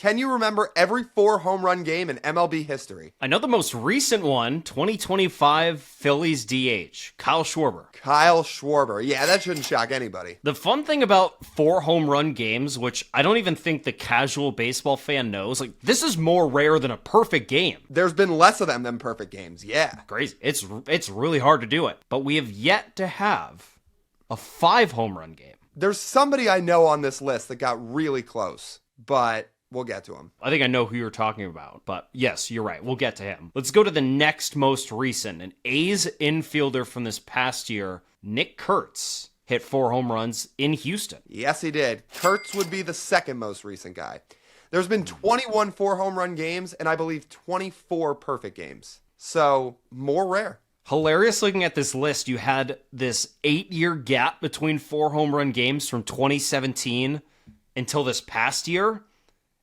Can you remember every 4 home run game in MLB history? I know the most recent one, 2025 Phillies DH, Kyle Schwarber. Kyle Schwarber. Yeah, that shouldn't shock anybody. The fun thing about 4 home run games, which I don't even think the casual baseball fan knows, like, this is more rare than a perfect game. There's been less of them than perfect games, yeah. Crazy. It's really hard to do it. But we have yet to have a 5 home run game. There's somebody I know on this list that got really close, but we'll get to him. I think I know who you're talking about, but yes, you're right. We'll get to him. Let's go to the next most recent. An A's infielder from this past year, Nick Kurtz, hit 4 home runs in Houston. Yes, he did. Kurtz would be the second most recent guy. There's been 21 4 home run games and I believe 24 perfect games. So, more rare. Hilarious looking at this list. You had this 8-year gap between 4 home run games from 2017 until this past year.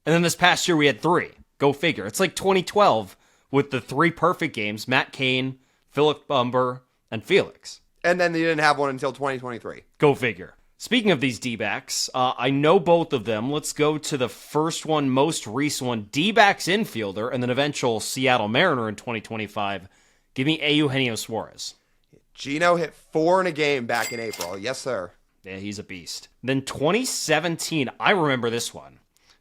And then this past year we had 3. Go figure. It's like 2012 with the 3 perfect games, Matt Cain, Philip Bumber, and Felix. And then they didn't have one until 2023. Go figure. Speaking of these D-backs, I know both of them. Let's go to the first one, most recent one, D-backs infielder, and then eventual Seattle Mariner in 2025. Give me Eugenio Suarez. Gino hit 4 in a game back in April. Yes, sir. Yeah, he's a beast. Then 2017, I remember this one.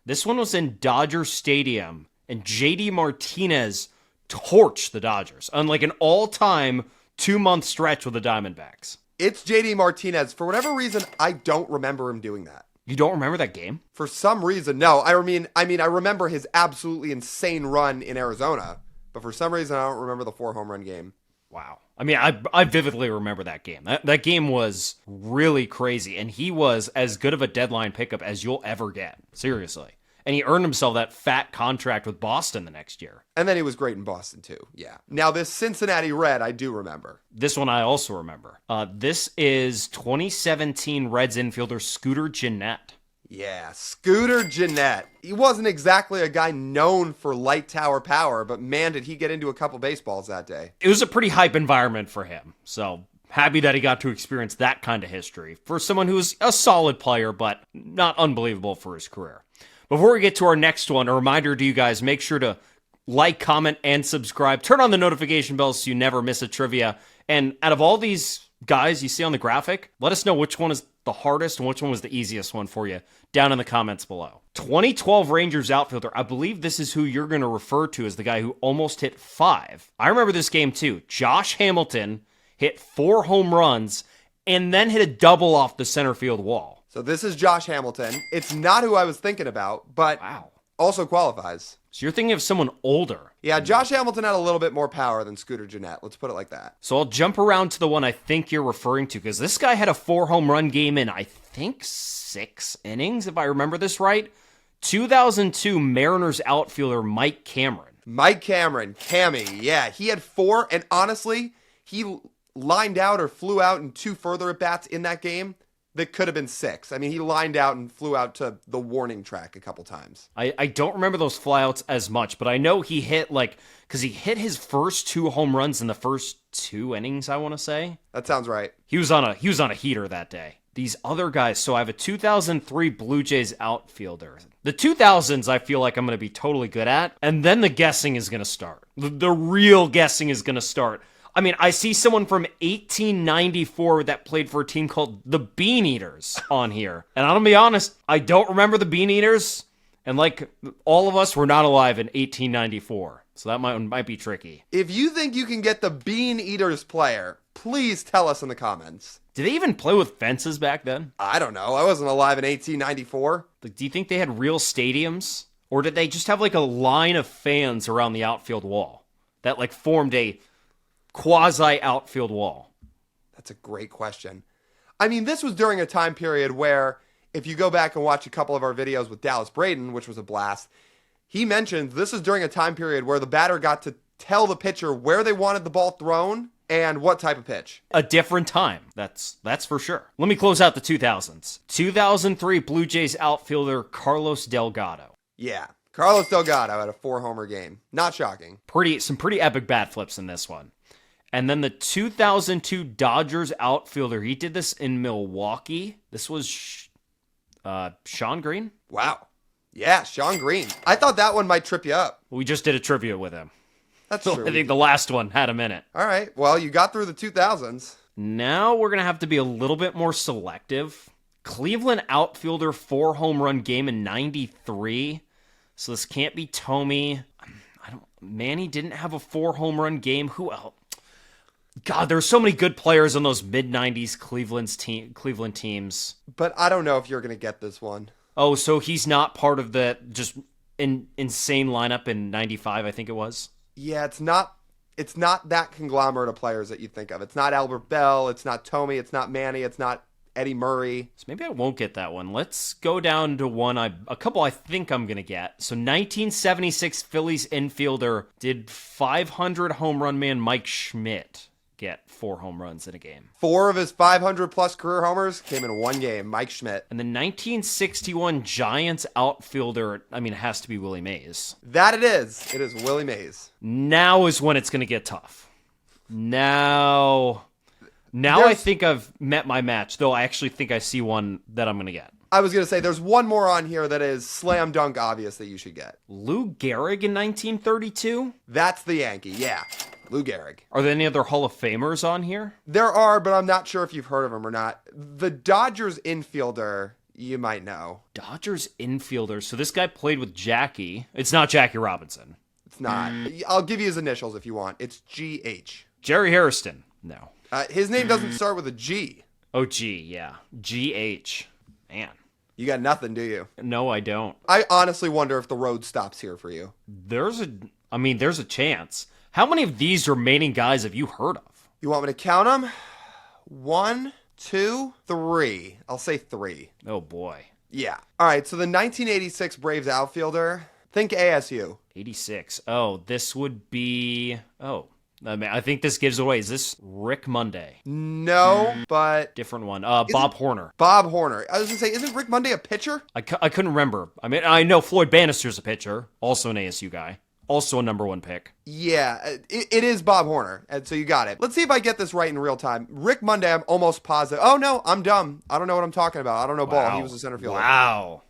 This one was in Dodger Stadium, and JD Martinez torched the Dodgers on like an all-time 2-month stretch with the Diamondbacks. It's JD Martinez. For whatever reason, I don't remember him doing that. You don't remember that game? For some reason, no. I mean, I remember his absolutely insane run in Arizona, but for some reason, I don't remember the 4 home run game. Wow. I mean, I vividly remember that game. That game was really crazy, and he was as good of a deadline pickup as you'll ever get. Seriously. And he earned himself that fat contract with Boston the next year. And then he was great in Boston, too. Yeah. Now, this Cincinnati Red, I do remember. This one I also remember. This is 2017 Reds infielder Scooter Gennett. Yeah, Scooter Gennett. He wasn't exactly a guy known for light tower power, but man, did he get into a couple baseballs that day. It was a pretty hype environment for him, so happy that he got to experience that kind of history for someone who's a solid player, but not unbelievable for his career. Before we get to our next one, a reminder to you guys, make sure to like, comment, and subscribe. Turn on the notification bell so you never miss a trivia. And out of all these guys you see on the graphic, let us know which one is the hardest and which one was the easiest one for you down in the comments below. 2012 Rangers outfielder, I believe this is who you're going to refer to as the guy who almost hit 5. I remember this game too. Josh Hamilton hit 4 home runs and then hit a double off the center field wall. So this is Josh Hamilton. It's not who I was thinking about, but Wow. also qualifies. So you're thinking of someone older. Yeah, Josh Hamilton had a little bit more power than Scooter Gennett. Let's put it like that. So I'll jump around to the one I think you're referring to, because this guy had a 4 home run game in, I think, 6 innings, if I remember this right. 2002 Mariners outfielder Mike Cameron. Mike Cameron, Cammy, yeah, he had 4, and honestly, he lined out or flew out in 2 further at-bats in that game that could have been 6. I mean, he lined out and flew out to the warning track a couple times. I don't remember those flyouts as much, but I know he hit, because he hit his first 2 home runs in the first 2 innings, I want to say. That sounds right. He was on a heater that day. These other guys, so I have a 2003 Blue Jays outfielder. The 2000s I feel like I'm going to be totally good at, and then the guessing is going to start. The real guessing is going to start. I mean, I see someone from 1894 that played for a team called the Bean Eaters on here. And I'm going to be honest, I don't remember the Bean Eaters. And like all of us, were not alive in 1894. So that might be tricky. If you think you can get the Bean Eaters player, please tell us in the comments. Did they even play with fences back then? I don't know. I wasn't alive in 1894. Like, do you think they had real stadiums? Or did they just have like a line of fans around the outfield wall that like formed a quasi-outfield wall? That's a great question. I mean, this was during a time period where, if you go back and watch a couple of our videos with Dallas Braden, which was a blast, he mentioned this is during a time period where the batter got to tell the pitcher where they wanted the ball thrown and what type of pitch. A different time, that's for sure. Let me close out the 2000s. 2003 Blue Jays outfielder Carlos Delgado. Yeah, Carlos Delgado had a 4-homer game. Not shocking. Some pretty epic bat flips in this one. And then the 2002 Dodgers outfielder, he did this in Milwaukee. This was Shawn Green. Wow. Yeah, Shawn Green. I thought that one might trip you up. We just did a trivia with him. That's So true. I think the last one had him in it. All right. Well, you got through the 2000s. Now we're going to have to be a little bit more selective. Cleveland outfielder 4 home run game in 93. So this can't be Tommy. Manny didn't have a 4 home run game. Who else? God, there's so many good players on those mid-90s Cleveland teams. But I don't know if you're going to get this one. Oh, so he's not part of the just insane lineup in 95, I think it was? Yeah, it's not that conglomerate of players that you think of. It's not Albert Bell, it's not Tommy, it's not Manny, it's not Eddie Murray. So maybe I won't get that one. Let's go down to a couple I think I'm going to get. So 1976 Phillies infielder did 500 home run man Mike Schmidt get 4 home runs in a game. 4 of his 500-plus career homers came in one game, Mike Schmidt. And the 1961 Giants outfielder, it has to be Willie Mays. That it is. It is Willie Mays. Now is when it's going to get tough. Now I think I've met my match, though I actually think I see one that I'm going to get. I was going to say, there's one more on here that is slam dunk obvious that you should get. Lou Gehrig in 1932? That's the Yankee, yeah. Lou Gehrig. Are there any other Hall of Famers on here? There are, but I'm not sure if you've heard of them or not. The Dodgers infielder, you might know. Dodgers infielder. So this guy played with Jackie. It's not Jackie Robinson. It's not. I'll give you his initials if you want. It's GH. Jerry Hairston. No. His name doesn't start with a G. Oh, G, yeah. GH. Man. You got nothing, do you? No, I don't. I honestly wonder if the road stops here for you. There's a chance. How many of these remaining guys have you heard of? You want me to count them? 1, 2, 3. I'll say 3. Oh, boy. Yeah. All right, so the 1986 Braves outfielder, think ASU. 86. Oh, this would be... Oh, I think this gives away. Is this Rick Monday? No, but... Different one. Bob Horner. Bob Horner. I was going to say, isn't Rick Monday a pitcher? I couldn't remember. I know Floyd Bannister's a pitcher. Also an ASU guy. Also a number 1 pick. Yeah, it is Bob Horner, and so you got it. Let's see if I get this right in real time. Rick Monday, I'm almost positive. Oh, no, I'm dumb. I don't know what I'm talking about. I don't know ball. He was a center fielder. Wow.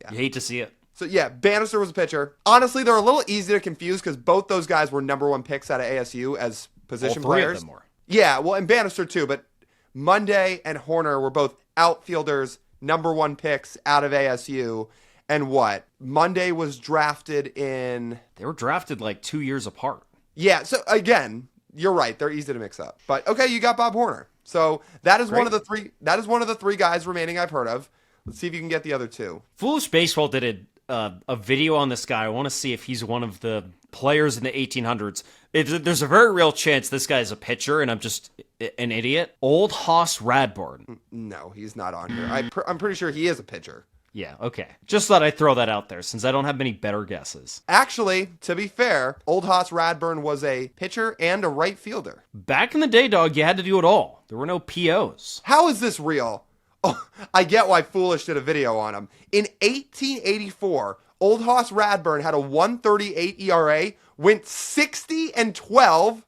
Yeah. You hate to see it. So, yeah, Bannister was a pitcher. Honestly, they're a little easy to confuse because both those guys were number 1 picks out of ASU as position All three players. of them were. Yeah, well, and Bannister too, but Monday and Horner were both outfielders, number 1 picks out of ASU. And what? Monday was drafted in... They were drafted like 2 years apart. Yeah, so again, you're right. They're easy to mix up. But okay, you got Bob Horner. So that is Great. one of the 3. That is one of the 3 guys remaining I've heard of. Let's see if you can get the other 2. Foolish Baseball did a video on this guy. I want to see if he's one of the players in the 1800s. There's a very real chance this guy's a pitcher, and I'm just an idiot. Old Hoss Radbourn. No, he's not on here. I'm pretty sure he is a pitcher. Yeah, okay. Just thought I'd throw that out there since I don't have many better guesses. Actually, to be fair, Old Hoss Radbourn was a pitcher and a right fielder. Back in the day, dog, you had to do it all. There were no POs. How is this real? Oh, I get why Foolish did a video on him. In 1884, Old Hoss Radbourn had a 1.38 ERA, went 60-12,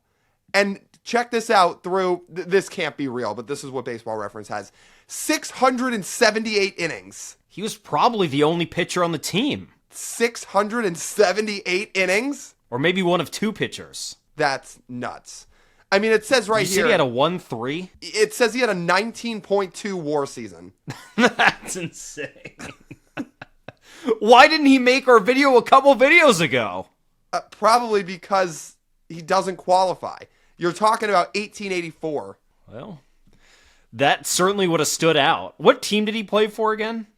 and check this out through, this can't be real, but this is what Baseball Reference has, 678 innings. He was probably the only pitcher on the team. 678 innings? Or maybe one of 2 pitchers. That's nuts. I mean, it says right you here. said he had a 1.3? It says he had a 19.2 WAR season. That's insane. Why didn't he make our video a couple videos ago? Probably because he doesn't qualify. You're talking about 1884. Well, that certainly would have stood out. What team did he play for again?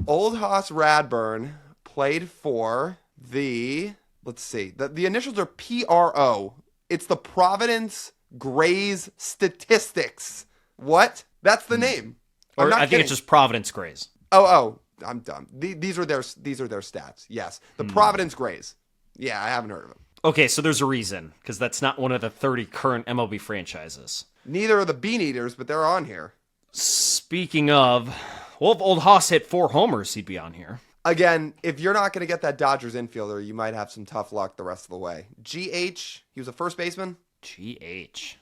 Old Hoss Radbourn played for the, let's see, the initials are PRO. It's the Providence Grays Statistics. What? That's the name. I think it's just Providence Grays. Oh, I'm dumb. These are their stats. Yes, the Providence Grays. Yeah, I haven't heard of them. Okay, so there's a reason, because that's not one of the 30 current MLB franchises. Neither are the Bean Eaters, but they're on here. Speaking of, well, if Old Hoss hit 4 homers, he'd be on here. Again, if you're not going to get that Dodgers infielder, you might have some tough luck the rest of the way. GH, he was a first baseman. GH.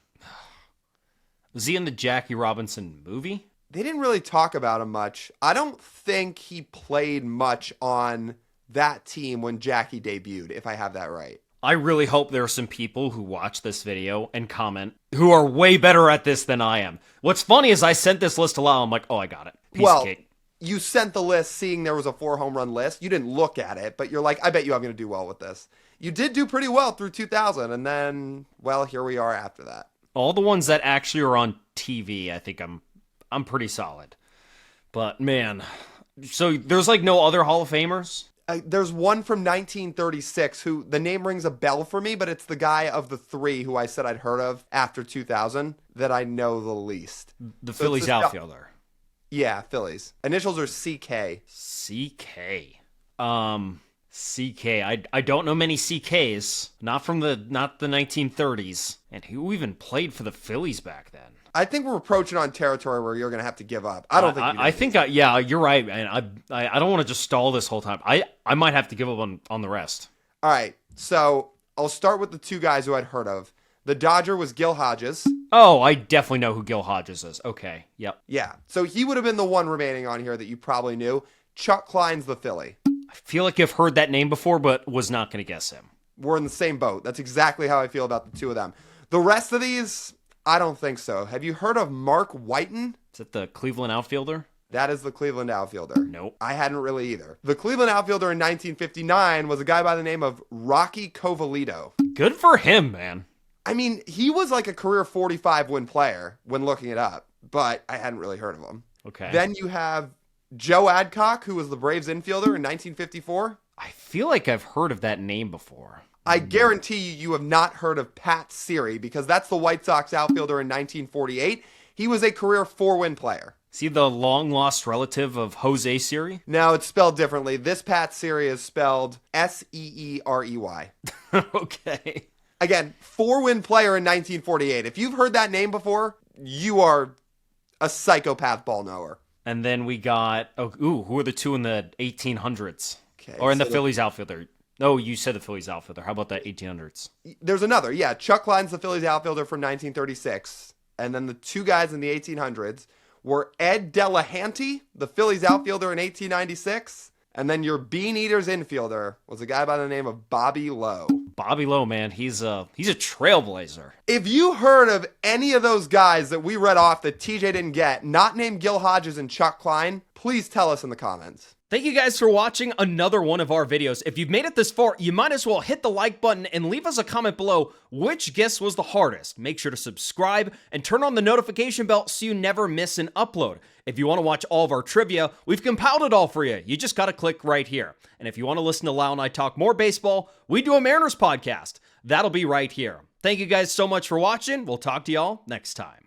Was he in the Jackie Robinson movie? They didn't really talk about him much. I don't think he played much on that team when Jackie debuted, if I have that right. I really hope there are some people who watch this video and comment who are way better at this than I am. What's funny is I sent this list to Lyle. I'm like, oh, I got it. Piece of cake. You sent the list seeing there was a 4 home run list. You didn't look at it, but you're like, I bet you I'm going to do well with this. You did do pretty well through 2000, and then, well, here we are after that. All the ones that actually are on TV, I think I'm pretty solid. But, man, so there's like no other Hall of Famers? There's one from 1936 who, the name rings a bell for me, but it's the guy of the 3 who I said I'd heard of after 2000 that I know the least. The Phillies outfielder. Yeah, Phillies. Initials are CK. CK. CK. I don't know many CKs. Not the 1930s. And who even played for the Phillies back then? I think we're approaching on territory where you're going to have to give up. I don't think I think yeah, you're right, man. I don't want to just stall this whole time. I might have to give up on the rest. All right. So, I'll start with the 2 guys who I'd heard of. The Dodger was Gil Hodges. Oh, I definitely know who Gil Hodges is. Okay, yep. Yeah, so he would have been the one remaining on here that you probably knew. Chuck Klein's the Philly. I feel like I've heard that name before, but was not going to guess him. We're in the same boat. That's exactly how I feel about the 2 of them. The rest of these, I don't think so. Have you heard of Mark Whiten? Is it the Cleveland outfielder? That is the Cleveland outfielder. Nope. I hadn't really either. The Cleveland outfielder in 1959 was a guy by the name of Rocky Covalito. Good for him, man. I mean, he was like a career 45-win player when looking it up, but I hadn't really heard of him. Okay. Then you have Joe Adcock, who was the Braves infielder in 1954. I feel like I've heard of that name before. I guarantee you have not heard of Pat Siri, because that's the White Sox outfielder in 1948. He was a career 4-win player. Is he the long-lost relative of Jose Siri? No, it's spelled differently. This Pat Siri is spelled Seerey. Okay. Again, 4-win player in 1948. If you've heard that name before, you are a psychopath ball knower. And then we got, who are the 2 in the 1800s? Okay, or in the Phillies outfielder? No, you said the Phillies outfielder. How about the 1800s? There's another. Yeah, Chuck Klein's the Phillies outfielder from 1936. And then the 2 guys in the 1800s were Ed Delahanty, the Phillies outfielder in 1896. And then your Bean Eaters infielder was a guy by the name of Bobby Lowe. Bobby Lowe, man, he's a trailblazer. If you heard of any of those guys that we read off that TJ didn't get, not named Gil Hodges and Chuck Klein, please tell us in the comments. Thank you guys for watching another one of our videos. If you've made it this far, you might as well hit the like button and leave us a comment below which guess was the hardest. Make sure to subscribe and turn on the notification bell so you never miss an upload. If you want to watch all of our trivia, we've compiled it all for you. You just got to click right here. And if you want to listen to Lyle and I talk more baseball, we do a Mariners podcast. That'll be right here. Thank you guys so much for watching. We'll talk to y'all next time.